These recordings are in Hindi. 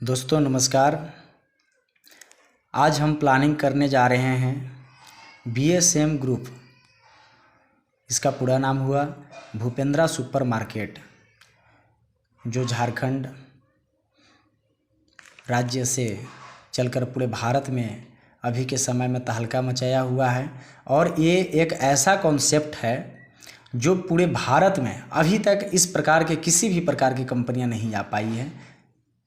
दोस्तों नमस्कार। आज हम प्लानिंग करने जा रहे हैं BSM ग्रुप। इसका पूरा नाम हुआ भूपेंद्रा सुपर मार्केट, जो झारखंड राज्य से चलकर पूरे भारत में अभी के समय में तहलका मचाया हुआ है। और ये एक ऐसा कॉन्सेप्ट है जो पूरे भारत में अभी तक इस प्रकार के किसी भी प्रकार की कंपनियां नहीं आ पाई हैं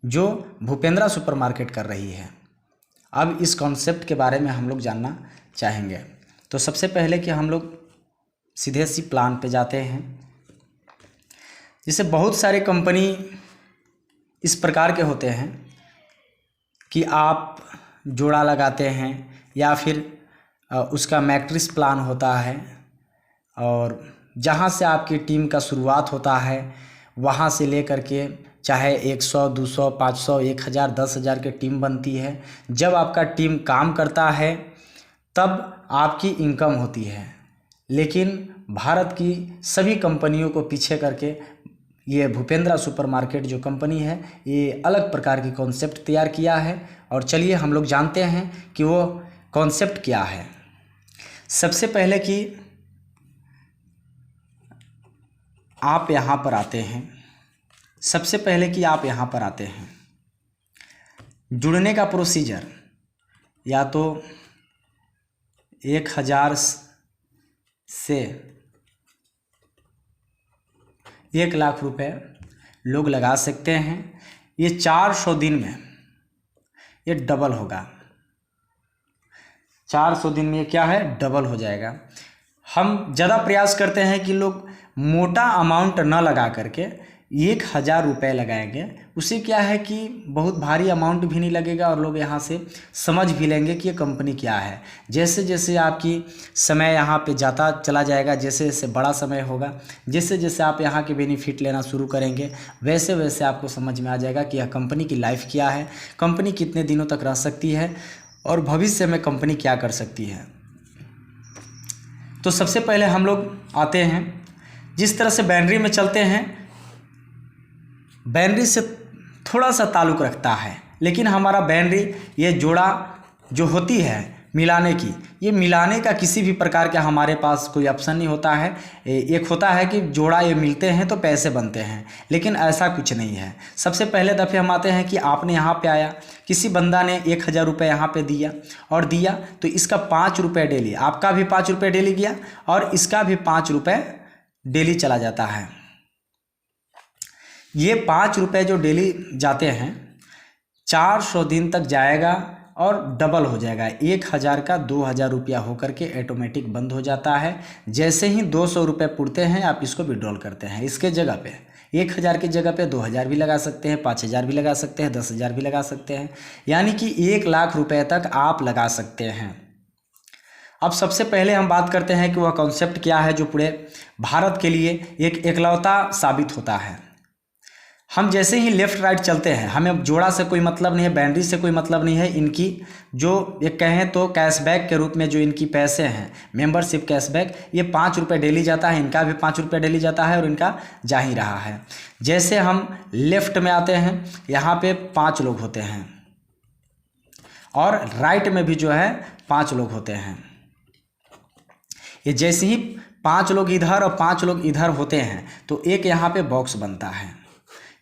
जो भूपेंद्रा सुपर मार्केट कर रही है। अब इस कॉन्सेप्ट के बारे में हम लोग जानना चाहेंगे। तो सबसे पहले कि हम लोग सीधे सी प्लान पे जाते हैं। जैसे बहुत सारे कंपनी इस प्रकार के होते हैं कि आप जोड़ा लगाते हैं या फिर उसका मैट्रिक्स प्लान होता है, और जहाँ से आपकी टीम का शुरुआत होता है वहाँ से लेकर के चाहे 100, 200, 500, 1000, 10,000 की टीम बनती है। जब आपका टीम काम करता है तब आपकी इनकम होती है। लेकिन भारत की सभी कंपनियों को पीछे करके ये भूपेंद्रा सुपर मार्केट जो कंपनी है ये अलग प्रकार की कॉन्सेप्ट तैयार किया है। और चलिए हम लोग जानते हैं कि वो कॉन्सेप्ट क्या है। सबसे पहले कि आप यहाँ पर आते हैं, जुड़ने का प्रोसीजर या तो 1000 से 1 लाख रुपए लोग लगा सकते हैं। ये 400 दिन में ये डबल होगा। 400 दिन में ये क्या है, डबल हो जाएगा। हम ज़्यादा प्रयास करते हैं कि लोग मोटा अमाउंट न लगा करके 1000 रुपये लगाएंगे। उससे क्या है कि बहुत भारी अमाउंट भी नहीं लगेगा और लोग यहाँ से समझ भी लेंगे कि ये कंपनी क्या है। जैसे जैसे आपकी समय यहाँ पे जाता चला जाएगा, जैसे जैसे बड़ा समय होगा, जैसे जैसे आप यहाँ के बेनिफिट लेना शुरू करेंगे, वैसे वैसे आपको समझ में आ जाएगा कि यह कंपनी की लाइफ क्या है, कंपनी कितने दिनों तक रह सकती है और भविष्य में कंपनी क्या कर सकती है। तो सबसे पहले हम लोग आते हैं, जिस तरह से बाइनरी में चलते हैं, बाइनरी से थोड़ा सा ताल्लुक़ रखता है। लेकिन हमारा बाइनरी ये जोड़ा जो होती है मिलाने की, ये मिलाने का किसी भी प्रकार का हमारे पास कोई ऑप्शन नहीं होता है। एक होता है कि जोड़ा ये मिलते हैं तो पैसे बनते हैं, लेकिन ऐसा कुछ नहीं है। सबसे पहले दफ़े हम आते हैं कि आपने यहाँ पे आया, किसी बंदा ने 1000 रुपये यहाँ पे दिया तो इसका 5 रुपये डेली, आपका भी 5 रुपये डेली गया और इसका भी 5 रुपये डेली चला जाता है। ये 5 रुपये जो डेली जाते हैं 400 दिन तक जाएगा और डबल हो जाएगा। 1000 का 2000 रुपया होकर के ऑटोमेटिक बंद हो जाता है। जैसे ही 200 रुपये पुड़ते हैं आप इसको विड्रॉल करते हैं। इसके जगह पे 1000 की जगह पे 2000 भी लगा सकते हैं, 5000 भी लगा सकते हैं, 10,000 भी लगा सकते हैं, यानी कि 1 लाख रुपये तक आप लगा सकते हैं। अब सबसे पहले हम बात करते हैं कि वह कॉन्सेप्ट क्या है जो पूरे भारत के लिए एक एकलौता साबित होता है। हम जैसे ही लेफ़्ट राइट चलते हैं, हमें जोड़ा से कोई मतलब नहीं है, बाइनरी से कोई मतलब नहीं है। इनकी जो एक कहें तो कैशबैक के रूप में जो इनकी पैसे हैं, मेंबरशिप कैशबैक, ये 5 रुपये डेली जाता है, इनका भी 5 रुपये डेली जाता है और इनका जा ही रहा है। जैसे हम लेफ़्ट में आते हैं, यहाँ पे 5 लोग होते हैं और राइट में भी जो है 5 लोग होते हैं। ये जैसे ही 5 लोग इधर और 5 लोग इधर होते हैं तो एक यहाँ पे बॉक्स बनता है।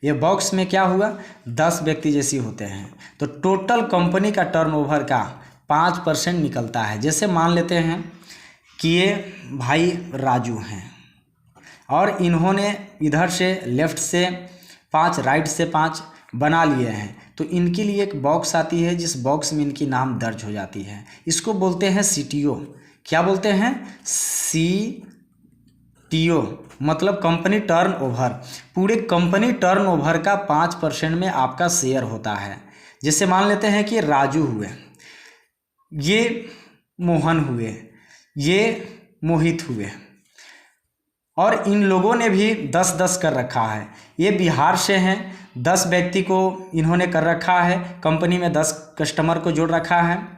ये बॉक्स में क्या हुआ, 10 व्यक्ति जैसी होते हैं, तो टोटल कंपनी का टर्नओवर का 5% निकलता है। जैसे मान लेते हैं कि ये भाई राजू हैं और इन्होंने इधर से लेफ़्ट से 5, राइट से 5 बना लिए हैं, तो इनके लिए एक बॉक्स आती है जिस बॉक्स में इनकी नाम दर्ज हो जाती है। इसको बोलते हैं CTO। क्या बोलते हैं, CTO मतलब कंपनी टर्नओवर। पूरे कंपनी टर्नओवर का 5% में आपका शेयर होता है। जैसे मान लेते हैं कि राजू हुए, ये मोहन हुए, ये मोहित हुए, और इन लोगों ने भी 10-10 कर रखा है। ये बिहार से हैं, 10 व्यक्ति को इन्होंने कर रखा है, कंपनी में 10 कस्टमर को जोड़ रखा है।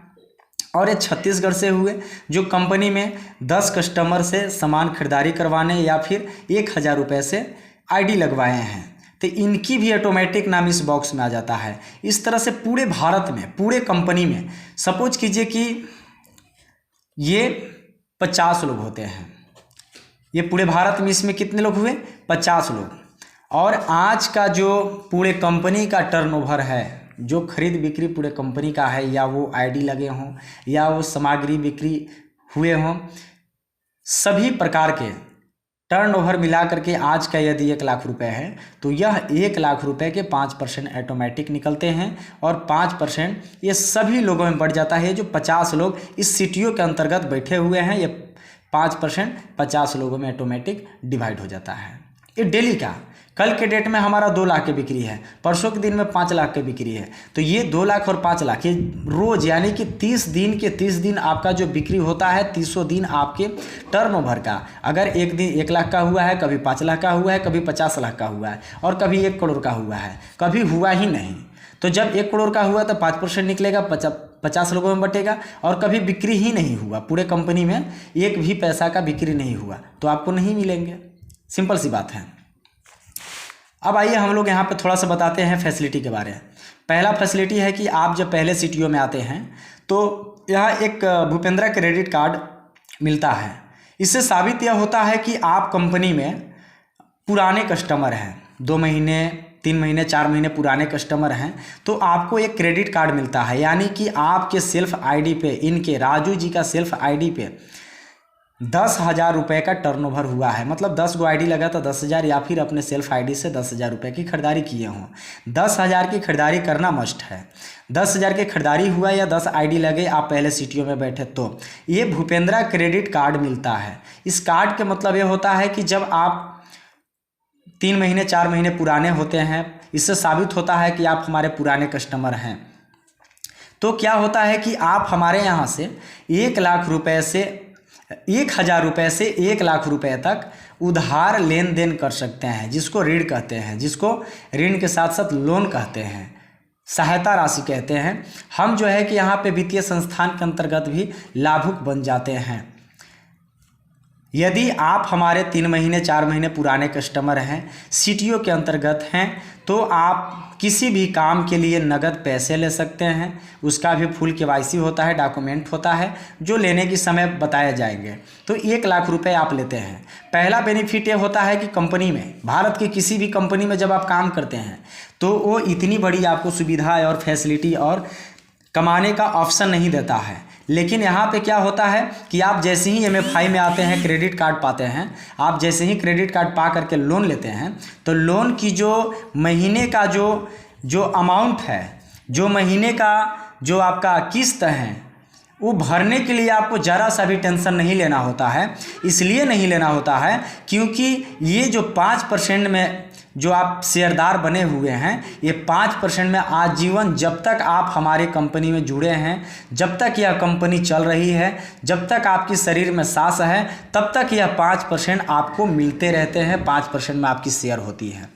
और ये छत्तीसगढ़ से हुए जो कंपनी में 10 कस्टमर से सामान खरीदारी करवाने या फिर 1000 रुपये से आईडी लगवाए हैं। तो इनकी भी ऑटोमेटिक नाम इस बॉक्स में आ जाता है। इस तरह से पूरे भारत में, पूरे कंपनी में सपोज कीजिए कि ये 50 लोग होते हैं, ये पूरे भारत में इसमें कितने लोग हुए? 50 लोग। और आज का जो पूरे कंपनी का टर्नओवर है, जो खरीद बिक्री पूरे कंपनी का है, या वो आईडी लगे हों या वो सामग्री बिक्री हुए हों, सभी प्रकार के टर्नओवर मिला करके आज का यदि 1 लाख रुपए है तो यह 1 लाख रुपए के 5% ऑटोमेटिक निकलते हैं और 5% ये सभी लोगों में बढ़ जाता है। जो 50 लोग इस सीटीओ के अंतर्गत बैठे हुए हैं, ये 5% 50 लोगों में ऑटोमेटिक डिवाइड हो जाता है। ये डेली का, कल के डेट में हमारा 2 लाख की बिक्री है, परसों के दिन में 5 लाख की बिक्री है, तो ये 2 लाख और 5 लाख ये रोज, यानी कि 30 दिन के 30 दिन आपका जो बिक्री होता है, 30 दिन आपके टर्नओवर का, अगर एक दिन 1 लाख का हुआ है, कभी 5 लाख का हुआ है, कभी 50 लाख का हुआ है, और कभी 1 करोड़ का हुआ है, कभी हुआ ही नहीं। तो जब 1 करोड़ का हुआ तो 5% निकलेगा, 50 लोगों में बटेगा, और कभी बिक्री ही नहीं हुआ, पूरे कंपनी में एक भी पैसा का बिक्री नहीं हुआ, तो आपको नहीं मिलेंगे। सिंपल सी बात है। अब आइए हम लोग यहाँ पे थोड़ा सा बताते हैं फैसिलिटी के बारे में। पहला फैसिलिटी है कि आप जब पहले सीटीओ में आते हैं तो यहाँ एक भूपेंद्रा क्रेडिट कार्ड मिलता है। इससे साबित यह होता है कि आप कंपनी में पुराने कस्टमर हैं, 2 महीने 3 महीने 4 महीने पुराने कस्टमर हैं, तो आपको एक क्रेडिट कार्ड मिलता है। यानी कि आपके सेल्फ आईडी पे, इनके राजू जी का सेल्फ आईडी पे 10,000 रुपये का टर्नओवर हुआ है, मतलब 10 गो आईडी लगा तो 10,000, या फिर अपने सेल्फ आईडी से 10,000 रुपये की खरीदारी किए हों। 10,000 की खरीदारी करना मस्ट है। 10,000 की खरीदारी हुआ या 10 आईडी लगे, आप पहले सीटीओ में बैठे, तो ये भूपेंद्रा क्रेडिट कार्ड मिलता है। इस कार्ड के मतलब ये होता है कि जब आप 3 महीने 4 महीने पुराने होते हैं, इससे साबित होता है कि आप हमारे पुराने कस्टमर हैं, तो क्या होता है कि आप हमारे यहाँ से 1 लाख रुपये से 1,000 रुपये से 1 लाख रुपये तक उधार लेन देन कर सकते हैं, जिसको ऋण कहते हैं, जिसको ऋण के साथ साथ लोन कहते हैं, सहायता राशि कहते हैं। हम जो है कि यहाँ पे वित्तीय संस्थान के अंतर्गत भी लाभुक बन जाते हैं। यदि आप हमारे 3 महीने 4 महीने पुराने कस्टमर हैं, सीटीओ के अंतर्गत हैं, तो आप किसी भी काम के लिए नगद पैसे ले सकते हैं। उसका भी फुल केवाईसी होता है, डॉक्यूमेंट होता है, जो लेने के समय बताए जाएंगे। तो 1 लाख रुपए आप लेते हैं। पहला बेनिफिट ये होता है कि कंपनी में, भारत की किसी भी कंपनी में जब आप काम करते हैं तो वो इतनी बड़ी आपको सुविधा और फैसिलिटी और कमाने का ऑप्शन नहीं देता है। लेकिन यहाँ पे क्या होता है कि आप जैसे ही एमएफआई में आते हैं, क्रेडिट कार्ड पाते हैं, आप जैसे ही क्रेडिट कार्ड पा करके लोन लेते हैं, तो लोन की जो महीने का जो अमाउंट है, जो महीने का जो आपका किस्त है, वो भरने के लिए आपको ज़रा सा भी टेंशन नहीं लेना होता है। इसलिए नहीं लेना होता है क्योंकि ये जो 5% में जो आप शेयरदार बने हुए हैं, ये 5% में आजीवन, जब तक आप हमारे कंपनी में जुड़े हैं, जब तक यह कंपनी चल रही है, जब तक आपकी शरीर में सांस है, तब तक यह 5% आपको मिलते रहते हैं। 5% में आपकी शेयर होती है।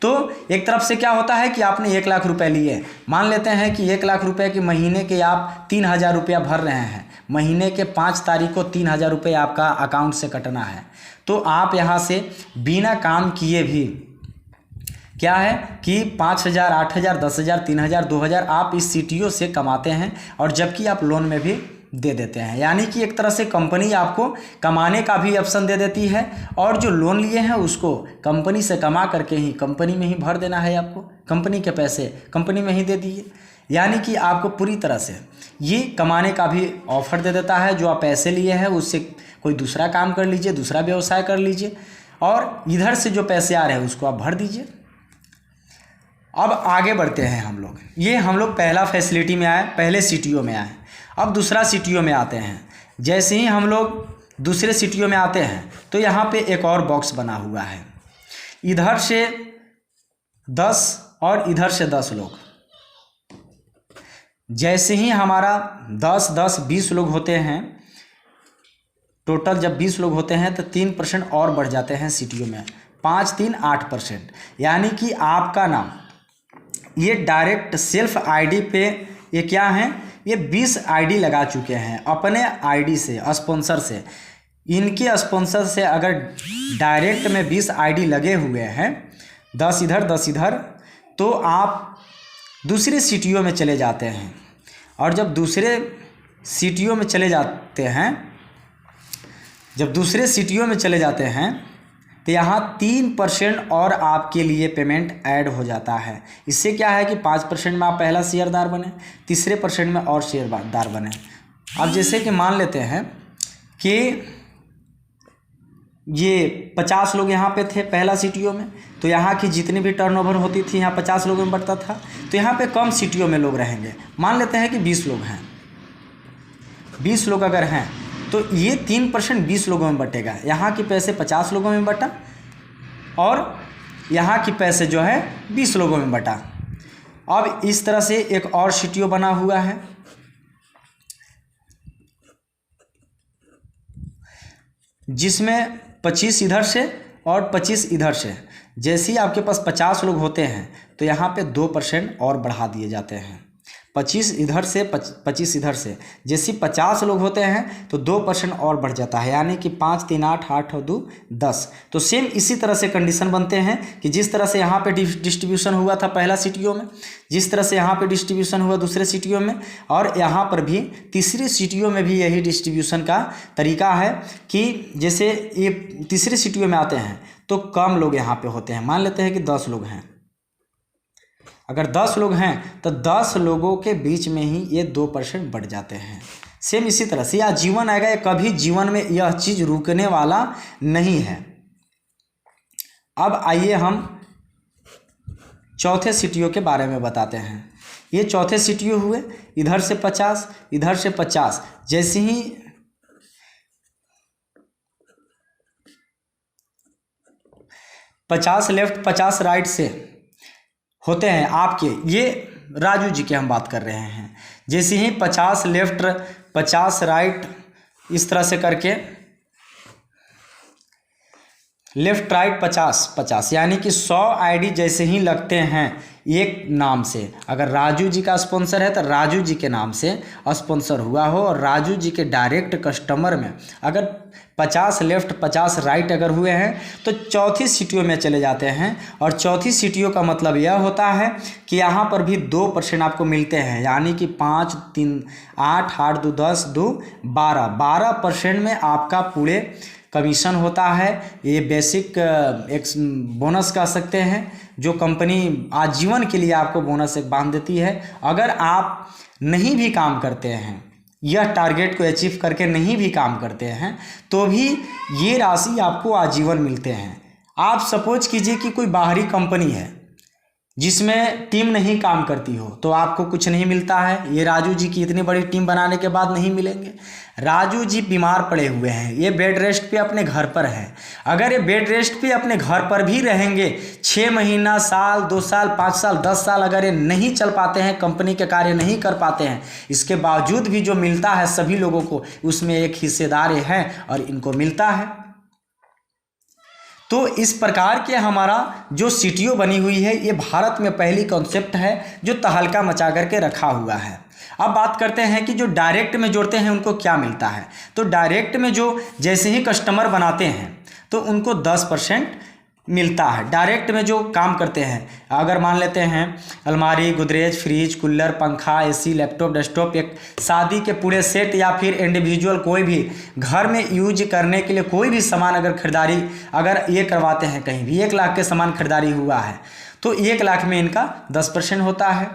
तो एक तरफ से क्या होता है कि आपने 1 लाख रुपए लिए, मान लेते हैं कि 1 लाख रुपए के महीने के आप 3,000 रुपया भर रहे हैं, महीने के 5 तारीख को 3,000 रुपये आपका अकाउंट से कटना है, तो आप यहाँ से बिना काम किए भी क्या है कि 5,000, 8,000, 10,000, 3,000, 2,000 आप इस सीटीओ से कमाते हैं, और जबकि आप लोन में भी दे देते हैं। यानी कि एक तरह से कंपनी आपको कमाने का भी ऑप्शन दे देती है, और जो लोन लिए हैं उसको कंपनी से कमा करके ही कंपनी में ही भर देना है। आपको कंपनी के पैसे कंपनी में ही दे दिए, यानी कि आपको पूरी तरह से ये कमाने का भी ऑफर दे देता है। जो आप पैसे लिए हैं उससे कोई दूसरा काम कर लीजिए, दूसरा व्यवसाय कर लीजिए, और इधर से जो पैसे आ रहे हैं उसको आप भर दीजिए। अब आगे बढ़ते हैं हम लोग। ये हम लोग पहला फैसिलिटी में आए, पहले सीटीओ में आए। अब दूसरा सीटीओ में आते हैं। जैसे ही हम लोग दूसरे सीटीओ में आते हैं तो यहाँ पे एक और बॉक्स बना हुआ है, इधर से 10 और इधर से 10 लोग। जैसे ही हमारा 10, 10, 20 लोग होते हैं, टोटल जब 20 लोग होते हैं तो 3% और बढ़ जाते हैं सीटीओ में, 5, 3, 8%। यानी कि आपका नाम ये डायरेक्ट सेल्फ आईडी पे ये क्या है, ये 20 आईडी लगा चुके हैं अपने आईडी से, स्पॉन्सर से। इनके स्पॉन्सर से अगर डायरेक्ट में 20 आईडी लगे हुए हैं 10 इधर 10 इधर, तो आप दूसरे सीटीओ में चले जाते हैं। और जब दूसरे सीटीओ में चले जाते हैं, तो यहाँ 3% और आपके लिए पेमेंट ऐड हो जाता है। इससे क्या है कि 5% में आप पहला शेयरदार बने, तीसरे % में और शेयरदार बने। अब जैसे कि मान लेते हैं कि ये 50 लोग यहाँ पे थे पहला सीटीओ में, तो यहाँ की जितनी भी टर्नओवर होती थी यहाँ 50 लोगों में बढ़ता था। तो यहाँ पे कम सीटीओ में लोग रहेंगे, मान लेते हैं कि 20 लोग हैं। 20 लोग अगर हैं तो ये 3% 20 लोगों में बटेगा। यहाँ के पैसे 50 लोगों में बटा और यहाँ की पैसे जो है 20 लोगों में बटा। अब इस तरह से एक और सीटीओ बना हुआ है, जिसमें 25 इधर से और 25 इधर से। जैसे ही आपके पास 50 लोग होते हैं तो यहाँ पे 2% और बढ़ा दिए जाते हैं। 25 इधर से 25 इधर से। जैसे 50 लोग होते हैं तो 2% और बढ़ जाता है, यानी कि 5 3 8 8 और 2 10। तो सेम इसी तरह से कंडीशन बनते हैं कि जिस तरह से यहाँ पे डिस्ट्रीब्यूशन हुआ था पहला सीटीओ में, जिस तरह से यहाँ पे डिस्ट्रीब्यूशन हुआ दूसरे सीटीओ में, और यहाँ पर भी तीसरे सीटीओ में भी यही डिस्ट्रीब्यूशन का तरीका है कि जैसे ये तीसरे सीटीओ में आते हैं तो कम लोग यहाँ पे होते हैं। मान लेते हैं कि 10 लोग हैं। अगर 10 लोग हैं तो 10 लोगों के बीच में ही ये 2% बढ़ जाते हैं। सेम इसी तरह से आजीवन आएगा, ये कभी जीवन में यह चीज़ रुकने वाला नहीं है। अब आइए हम चौथे सीटीओ के बारे में बताते हैं। ये चौथे सीटीओ हुए, इधर से 50 इधर से 50। जैसे ही 50 लेफ्ट 50 राइट से होते हैं आपके, ये राजू जी के हम बात कर रहे हैं। जैसे ही 50 लेफ्ट 50 राइट इस तरह से करके लेफ्ट राइट 50 50, यानी कि 100 आईडी जैसे ही लगते हैं एक नाम से, अगर राजू जी का स्पॉन्सर है तो राजू जी के नाम से स्पॉन्सर हुआ हो, और राजू जी के डायरेक्ट कस्टमर में अगर 50 लेफ्ट 50 राइट अगर हुए हैं तो चौथी सीटीओ में चले जाते हैं। और चौथी सीटीओ का मतलब यह होता है कि यहाँ पर भी 2% आपको मिलते हैं, यानी कि 5 3 8 8 2 10 2 12% में आपका पूरे कमीशन होता है। ये बेसिक एक बोनस कह सकते हैं, जो कंपनी आजीवन के लिए आपको बोनस एक बांध देती है। अगर आप नहीं भी काम करते हैं, यह टारगेट को अचीव करके नहीं भी काम करते हैं, तो भी ये राशि आपको आजीवन मिलते हैं। आप सपोज कीजिए कि कोई बाहरी कंपनी है जिसमें टीम नहीं काम करती हो, तो आपको कुछ नहीं मिलता है। ये राजू जी की इतनी बड़ी टीम बनाने के बाद नहीं मिलेंगे। राजू जी बीमार पड़े हुए हैं, ये बेड रेस्ट पे अपने घर पर हैं। अगर ये बेड रेस्ट पे अपने घर पर भी रहेंगे, 6 महीना, साल, 2 साल, 5 साल, 10 साल अगर ये नहीं चल पाते हैं, कंपनी के कार्य नहीं कर पाते हैं, इसके बावजूद भी जो मिलता है सभी लोगों को, उसमें एक हिस्सेदार हैं और इनको मिलता है। तो इस प्रकार के हमारा जो सीटीओ बनी हुई है, ये भारत में पहली कॉन्सेप्ट है जो तहलका मचा करके रखा हुआ है। अब बात करते हैं कि जो डायरेक्ट में जोड़ते हैं उनको क्या मिलता है। तो डायरेक्ट में जो जैसे ही कस्टमर बनाते हैं तो उनको 10% मिलता है। डायरेक्ट में जो काम करते हैं, अगर मान लेते हैं अलमारी, गोदरेज, फ्रिज, कूलर, पंखा, एसी, लैपटॉप, डेस्कटॉप, एक शादी के पूरे सेट या फिर इंडिविजुअल कोई भी घर में यूज करने के लिए कोई भी सामान अगर खरीदारी अगर ये करवाते हैं, कहीं भी 1 लाख के सामान खरीदारी हुआ है तो 1 लाख में इनका 10% होता है।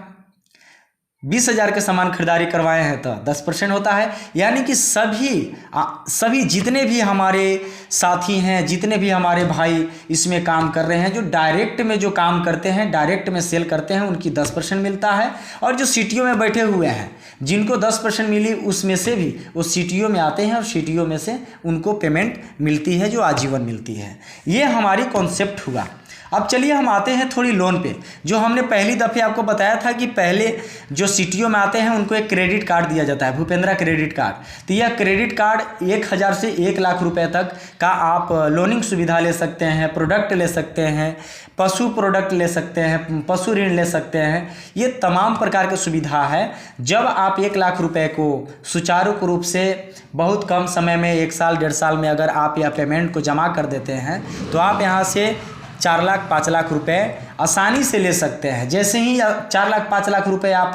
20,000 के सामान खरीदारी करवाए हैं तो 10% होता है। यानी कि सभी जितने भी हमारे साथी हैं, जितने भी हमारे भाई इसमें काम कर रहे हैं, जो डायरेक्ट में जो काम करते हैं, डायरेक्ट में सेल करते हैं, उनकी 10% मिलता है। और जो सीटीओ में बैठे हुए हैं जिनको 10% मिली, उसमें से भी वो सीटीओ में आते हैं और सीटीओ में से उनको पेमेंट मिलती है जो आजीवन मिलती है। ये हमारी कॉन्सेप्ट हुआ। अब चलिए हम आते हैं थोड़ी लोन पे। जो हमने पहली दफ़े आपको बताया था कि पहले जो सीटीओ में आते हैं उनको एक क्रेडिट कार्ड दिया जाता है, भूपेंद्रा क्रेडिट कार्ड। तो यह क्रेडिट कार्ड 1,000 से 1 लाख रुपए तक का आप लोनिंग सुविधा ले सकते हैं, प्रोडक्ट ले सकते हैं, पशु प्रोडक्ट ले सकते हैं, पशु ऋण ले सकते हैं। ये तमाम प्रकार की सुविधा है। जब आप 1 लाख रुपए को सुचारू रूप से बहुत कम समय में 1 साल 1.5 साल में अगर आप यह पेमेंट को जमा कर देते हैं तो आप यहाँ से 4 लाख 5 लाख रुपए आसानी से ले सकते हैं। जैसे ही 4 लाख 5 लाख रुपए आप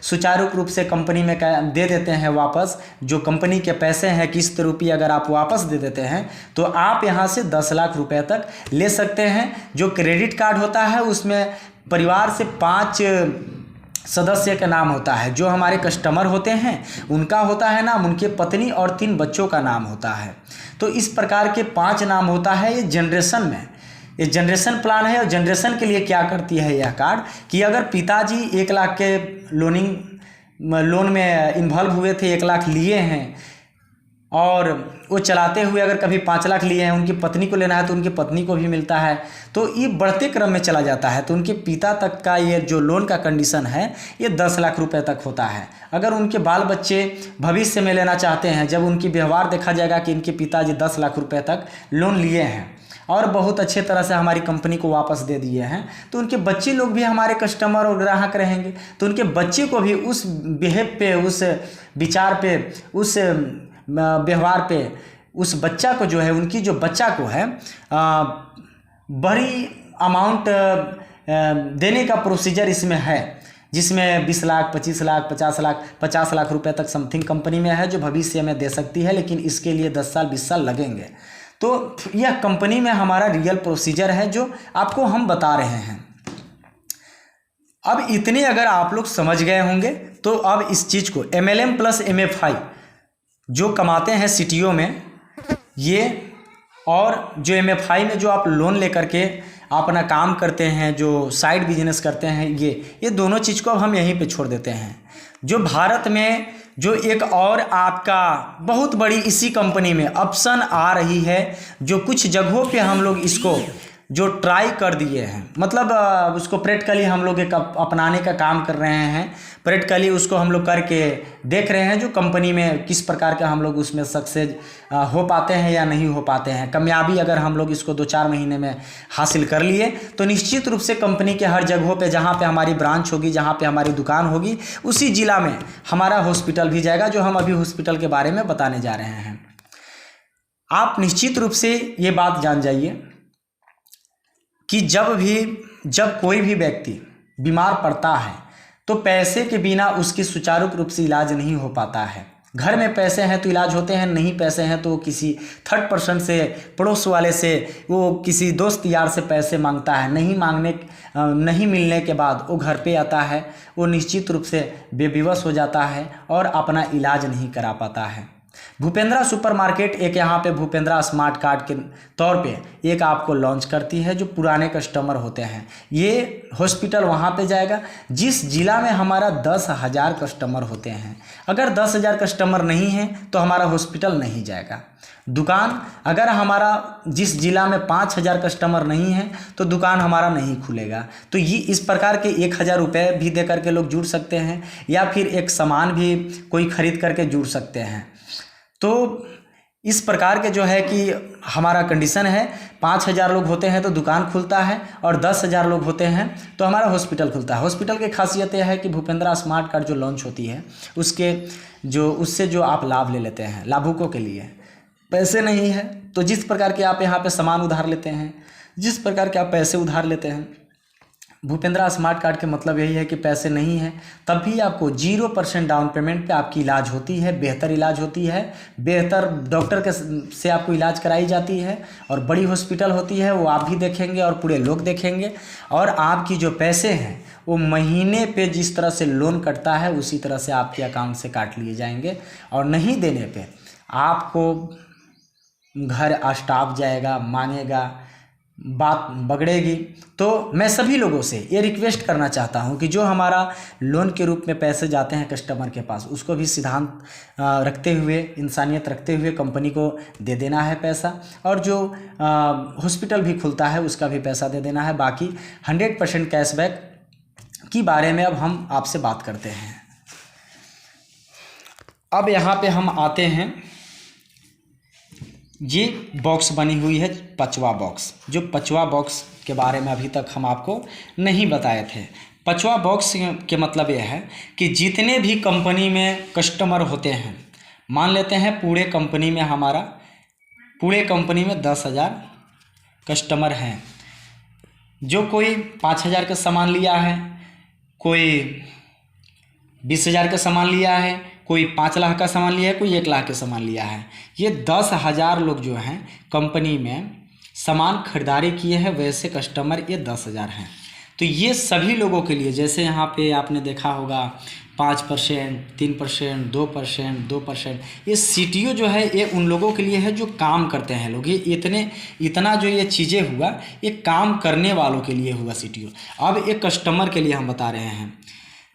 सुचारू रूप से कंपनी में दे देते हैं वापस, जो कंपनी के पैसे हैं किस्त रुपये अगर आप वापस दे देते हैं तो आप यहाँ से 10 लाख रुपए तक ले सकते हैं। जो क्रेडिट कार्ड होता है उसमें परिवार से 5 सदस्य का नाम होता है। जो हमारे कस्टमर होते हैं उनका होता है नाम, उनके पत्नी और 3 बच्चों का नाम होता है। तो इस प्रकार के 5 नाम होता है ये जनरेशन में। ये जनरेशन प्लान है। और जनरेशन के लिए क्या करती है यह कार्ड कि अगर पिताजी 1 लाख के लोन में इन्वॉल्व हुए थे, 1 लाख लिए हैं और वो चलाते हुए अगर कभी 5 लाख लिए हैं, उनकी पत्नी को लेना है तो उनकी पत्नी को भी मिलता है। तो ये बढ़ते क्रम में चला जाता है। तो उनके पिता तक का ये जो लोन का कंडीशन है ये 10 लाख रुपए तक होता है। अगर उनके बाल बच्चे भविष्य में लेना चाहते हैं, जब उनकी व्यवहार देखा जाएगा कि इनके पिताजी 10 लाख रुपए तक लोन लिए हैं और बहुत अच्छे तरह से हमारी कंपनी को वापस दे दिए हैं, तो उनके बच्चे लोग भी हमारे कस्टमर और ग्राहक रहेंगे। तो उनके बच्चे को भी उस बिहेव पे, उस विचार पे, उस व्यवहार पे, उस बच्चा को जो है, उनकी जो बच्चा को है बड़ी अमाउंट देने का प्रोसीजर इसमें है, जिसमें 20 लाख 25 लाख 50 लाख रुपए तक समथिंग कंपनी में है जो भविष्य में दे सकती है, लेकिन इसके लिए 10 साल 20 साल लगेंगे। तो यह कंपनी में हमारा रियल प्रोसीजर है जो आपको हम बता रहे हैं। अब इतने अगर आप लोग समझ गए होंगे तो अब इस चीज़ को MLM प्लस MFI जो कमाते हैं सिटियों में ये, और जो MFI में जो आप लोन लेकर के अपना काम करते हैं, जो साइड बिजनेस करते हैं, ये दोनों चीज़ को अब हम यहीं पे छोड़ देते हैं। जो भारत में जो एक और आपका बहुत बड़ी इसी कंपनी में ऑप्शन आ रही है, जो कुछ जगहों पे हम लोग इसको जो ट्राई कर दिए हैं, मतलब उसको प्रैक्टिकली हम लोग एक अपनाने का काम कर रहे हैं, प्रैक्टिकली उसको हम लोग करके देख रहे हैं जो कंपनी में किस प्रकार का हम लोग उसमें सक्सेस हो पाते हैं या नहीं हो पाते हैं। कामयाबी अगर हम लोग इसको 2-4 महीने में हासिल कर लिए तो निश्चित रूप से कंपनी के हर जगहों पे जहाँ पे हमारी ब्रांच होगी, जहाँ पे हमारी दुकान होगी, उसी ज़िला में हमारा हॉस्पिटल भी जाएगा, जो हम अभी हॉस्पिटल के बारे में बताने जा रहे हैं। आप निश्चित रूप से ये बात जान जाइए कि जब कोई भी व्यक्ति बीमार पड़ता है तो पैसे के बिना उसकी सुचारू रूप से इलाज नहीं हो पाता है। घर में पैसे हैं तो इलाज होते हैं, नहीं पैसे हैं तो किसी थर्ड पर्सन से, पड़ोस वाले से, वो किसी दोस्त यार से पैसे मांगता है। नहीं मिलने के बाद वो घर पे आता है, वो निश्चित रूप से बेविवश हो जाता है और अपना इलाज नहीं करा पाता है। भूपेंद्रा सुपरमार्केट एक यहाँ पे भूपेंद्रा स्मार्ट कार्ड के तौर पे एक आपको लॉन्च करती है। जो पुराने कस्टमर होते हैं, ये हॉस्पिटल वहाँ पे जाएगा जिस जिला में हमारा 10,000 कस्टमर होते हैं। अगर 10,000 कस्टमर नहीं है तो हमारा हॉस्पिटल नहीं जाएगा। दुकान अगर हमारा जिस जिला में 5,000 कस्टमर नहीं है तो दुकान हमारा नहीं खुलेगा। तो ये इस प्रकार के 1,000 रुपये भी दे करके लोग जुड़ सकते हैं, या फिर एक सामान भी कोई खरीद करके जुड़ सकते हैं। तो इस प्रकार के जो है कि हमारा कंडीशन है, 5,000 लोग होते हैं तो दुकान खुलता है, और 10,000 लोग होते हैं तो हमारा हॉस्पिटल खुलता है। हॉस्पिटल की खासियत यह है कि भूपेंद्रा स्मार्ट कार्ड जो लॉन्च होती है उससे जो आप लाभ ले लेते हैं, लाभुकों के लिए पैसे नहीं है, तो जिस प्रकार के आप यहाँ पे सामान उधार लेते हैं, जिस प्रकार के आप पैसे उधार लेते हैं, भूपेंद्रा स्मार्ट कार्ड के मतलब यही है कि पैसे नहीं है तब भी आपको 0% डाउन पेमेंट पे आपकी इलाज होती है, बेहतर इलाज होती है, बेहतर डॉक्टर से आपको इलाज कराई जाती है, और बड़ी हॉस्पिटल होती है, वो आप भी देखेंगे और पूरे लोग देखेंगे। और आपकी जो पैसे हैं वो महीने पे जिस तरह से लोन कटता है उसी तरह से आपके अकाउंट से काट लिए जाएंगे, और नहीं देने पे आपको घर स्टाफ जाएगा, मांगेगा, बात बगड़ेगी। तो मैं सभी लोगों से ये रिक्वेस्ट करना चाहता हूँ कि जो हमारा लोन के रूप में पैसे जाते हैं कस्टमर के पास, उसको भी सिद्धांत रखते हुए, इंसानियत रखते हुए कंपनी को दे देना है पैसा, और जो हॉस्पिटल भी खुलता है उसका भी पैसा दे देना है। बाकी 100% कैशबैक की बारे में अब हम आपसे बात करते हैं। अब यहाँ पे हम आते हैं, ये बॉक्स बनी हुई है 5वां बॉक्स। जो 5वां बॉक्स के बारे में अभी तक हम आपको नहीं बताए थे। 5वां बॉक्स के मतलब यह है कि जितने भी कंपनी में कस्टमर होते हैं, मान लेते हैं पूरे कंपनी में 10,000 कस्टमर हैं, जो कोई 5,000 का सामान लिया है, कोई 20,000 का सामान लिया है, कोई 5 लाख का सामान लिया है, कोई 1 लाख का सामान लिया है, ये 10,000 लोग जो हैं कंपनी में सामान खरीदारी किए हैं, वैसे कस्टमर ये 10,000 हैं। तो ये सभी लोगों के लिए, जैसे यहाँ पे आपने देखा होगा 5%, 3%, 2%, ये CTO जो है ये उन लोगों के लिए है जो काम करते हैं लोग। ये इतना जो ये चीज़ें हुआ ये काम करने वालों के लिए हुआ CTO। अब एक कस्टमर के लिए हम बता रहे हैं,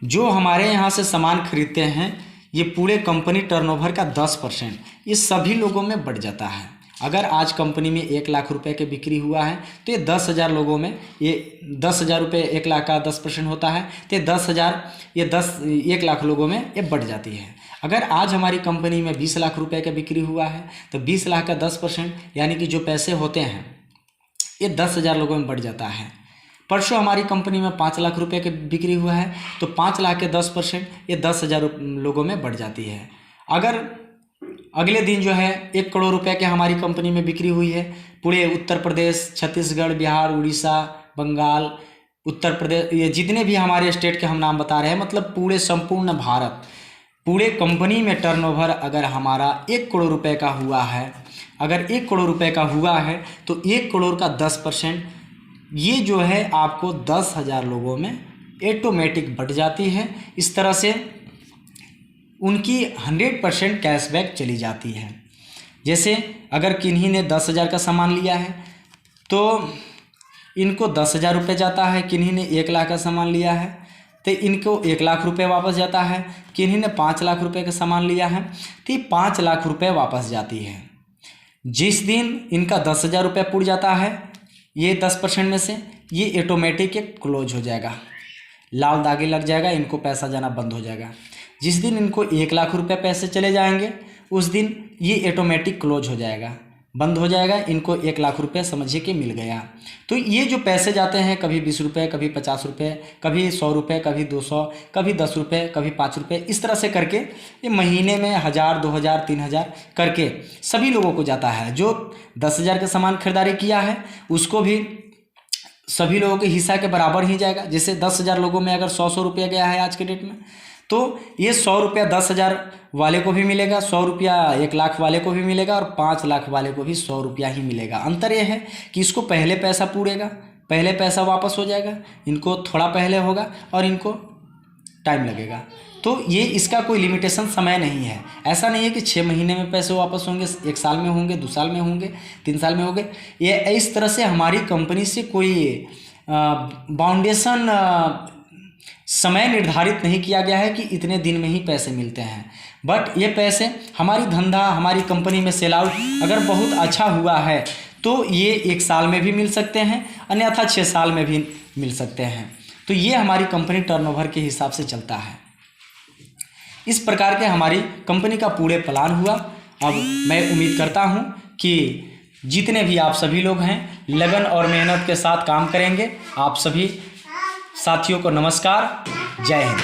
जो हमारे यहाँ से सामान खरीदते हैं, ये पूरे कंपनी टर्नओवर का 10% ये सभी लोगों में बढ़ जाता है। अगर आज कंपनी में 1 लाख रुपए के बिक्री हुआ है तो ये 10,000 लोगों में, ये 10,000 रुपये 1 लाख का 10% होता है, तो ये 10,000 ये 1 लाख लोगों में ये बढ़ जाती है। अगर आज हमारी कंपनी में 20 लाख रुपए का बिक्री हुआ है तो 20 लाख का 10% यानी कि जो पैसे होते हैं ये 10,000 लोगों में बढ़ जाता है। परसों हमारी कंपनी में 5 लाख रुपए के बिक्री हुआ है तो 5 लाख के 10% ये 10,000 लोगों में बढ़ जाती है। अगर अगले दिन जो है 1 करोड़ रुपए के हमारी कंपनी में बिक्री हुई है, पूरे उत्तर प्रदेश, छत्तीसगढ़, बिहार, उड़ीसा, बंगाल, उत्तर प्रदेश, ये जितने भी हमारे स्टेट के हम नाम बता रहे हैं, मतलब पूरे संपूर्ण भारत, पूरे कंपनी में टर्नओवर अगर हमारा 1 करोड़ रुपए का हुआ है, अगर 1 करोड़ रुपए का हुआ है तो 1 करोड़ का 10% ये जो है आपको 10,000 लोगों में ऑटोमेटिक बढ़ जाती है। इस तरह से उनकी 100% कैशबैक चली जाती है। जैसे अगर किन्हीं ने 10,000 का सामान लिया है तो इनको 10,000 रुपये जाता है, किन्हीं ने 1 लाख का सामान लिया है तो इनको 1 लाख रुपये वापस जाता है, किन्हीं ने 5 लाख रुपये का सामान लिया है तो 5 लाख रुपये वापस जाती है। जिस दिन इनका 10,000 रुपये पुड़ जाता है, ये 10% में से ये ऑटोमेटिक क्लोज हो जाएगा, लाल दागे लग जाएगा, इनको पैसा जाना बंद हो जाएगा। जिस दिन इनको 1 लाख रुपए पैसे चले जाएंगे उस दिन ये ऑटोमेटिक क्लोज हो जाएगा, बंद हो जाएगा, इनको 1 लाख रुपए समझिए कि मिल गया। तो ये जो पैसे जाते हैं, कभी 20 रुपये, कभी 50 रुपये, कभी 100 रुपये, कभी 200, कभी 10 रुपये, कभी 5 रुपये, इस तरह से करके ये महीने में 1,000, 2,000, 3,000 करके सभी लोगों को जाता है। जो 10,000 का सामान खरीदारी किया है उसको भी सभी लोगों के हिस्सा के बराबर ही जाएगा। जैसे 10,000 लोगों में अगर 100 रुपया गया है आज के डेट में, तो ये 100 रुपया 10,000 वाले को भी मिलेगा, 100 रुपया 1 लाख वाले को भी मिलेगा और 5 लाख वाले को भी 100 रुपया ही मिलेगा। अंतर ये है कि इसको पहले पैसा पूरेगा, पहले पैसा वापस हो जाएगा, इनको थोड़ा पहले होगा और इनको टाइम लगेगा। तो ये इसका कोई लिमिटेशन समय नहीं है। ऐसा नहीं है कि 6 महीने में पैसे वापस होंगे, 1 साल में होंगे, 2 साल में होंगे, 3 साल में होंगे। ये इस तरह से हमारी कंपनी से कोई बाउंडेशन समय निर्धारित नहीं किया गया है कि इतने दिन में ही पैसे मिलते हैं। बट ये पैसे हमारी धंधा, हमारी कंपनी में सेल आउट अगर बहुत अच्छा हुआ है तो ये 1 साल में भी मिल सकते हैं, अन्यथा 6 साल में भी मिल सकते हैं। तो ये हमारी कंपनी टर्नओवर के हिसाब से चलता है। इस प्रकार के हमारी कंपनी का पूरे प्लान हुआ। अब मैं उम्मीद करता हूँ कि जितने भी आप सभी लोग हैं लगन और मेहनत के साथ काम करेंगे। आप सभी साथियों को नमस्कार, जय हिंद।